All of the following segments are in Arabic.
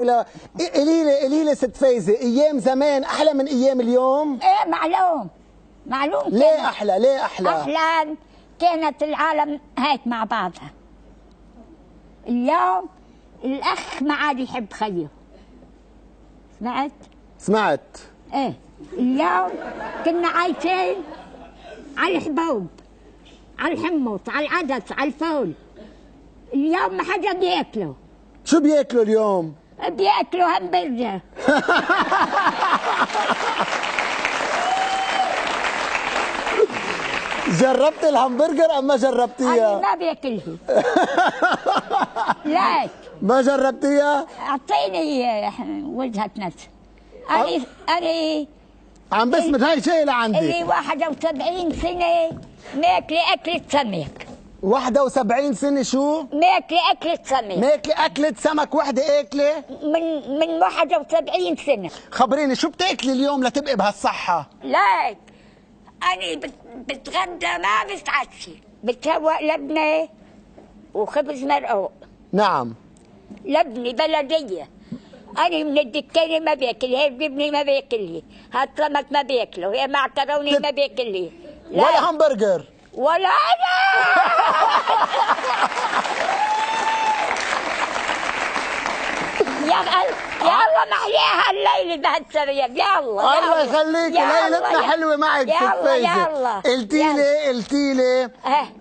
قولي لي ست فايزه، ايام زمان احلى من ايام اليوم؟ ايه معلوم ليه احلى؟ ليه احلى؟ احلى كانت العالم هيك مع بعضها. اليوم الاخ ما عاد يحب خيه. سمعت؟ ايه اليوم كنا عايشين على الحبوب، على الحمص، على العدس، على الفول. اليوم ما حدا بياكله. شو بياكلوا اليوم؟ بياكلوا همبرجر. جربت الهمبرجر ام ما جربتيها؟ أنا ما باكلها. ليش؟ ما جربتيها؟ اعطيني وجهة نظر. أنا عم بسمت هاي شيء لعندي. لي 71 سنة ماكلة أكلة سمك. 71 سنة شو؟ ماكلة أكلة سمك. ماكلة أكلة سمك وحدة أكلة؟ من 71 سنة. خبريني شو بتاكلي اليوم لتبقي بهالصحة؟ لا أنا بتغدى ما بتعشي، بتسوق لبنة وخبز مرقوق. نعم. لبنة بلدية. أنا من الدكانة ما باكل، هي الجبنة ما باكلها، هالسمك ما باكله، هي معكرونة ما باكلها. ولا همبرجر؟ ولا أنا. يا الله محياها الليلة بهالسرية. يا الله الله يخليك، ليلتنا حلوة معك ست فايزة. قلتي لي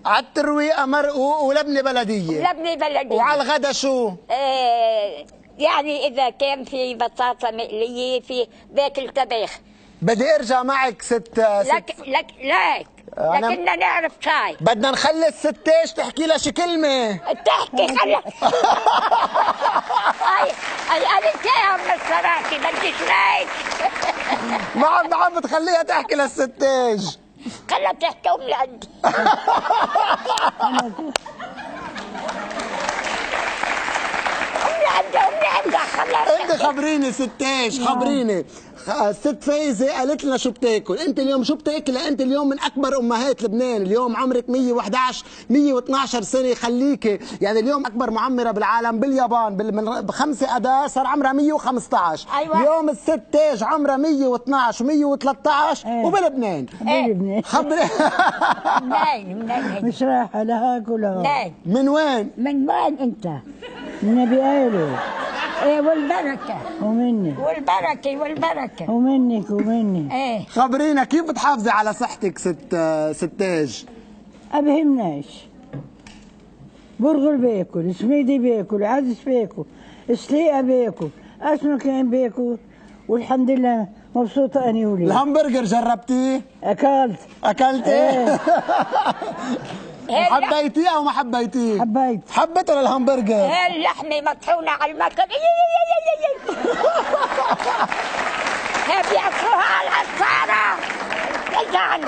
على الترويقة مرقوق ولبنة بلدية. لبنة بلدية. وعلى الغدا شو؟ يعني إذا كان في بطاطا مقلية في باكل طبيخ. بدي ارجع معك ست لكننا نعرف شاي. بدنا نخلي الستاش تحكي لها شي كلمة. تحكي خلص. اي انا جاي من الصراحة بدي شاي. ما عم بتخليها تحكي للستاج. خلها تحكي ام لعندي. ام لعندي خلها. انت خبريني ستاش، خبريني. ست فايزة قالت لنا شو بتاكل، انت اليوم شو بتاكل؟ انت اليوم من اكبر امهات لبنان، اليوم عمرك 111 112 سنة خليكي، يعني اليوم اكبر معمرة بالعالم باليابان من 5 اذار صار عمرها 115. أيوة. اليوم الست تاج عمرها 112 و113 وبلبنان. بلبنان. خبري. منين مش رايحة لا هاكل ولا من وين؟ من وين انت؟ من بقاله. ايه والبركة. ومني. والبركة. ومني. ايه. خبرينا كيف بتحافظي على صحتك ست تاج؟ أبهمناش. برغل باكل، سميدي باكل، عدس باكل، سليقة باكل، أسمك كان باكل، والحمد لله مبسوطة أنا وولي. الهمبرجر جربتيه؟ أكلتي؟ ايه. حبيتيه أو ما حبيتيه؟ حبيته للهمبرجر؟ هي اللحمة مطحونة على المكن. هي بياكلوها على العصارة.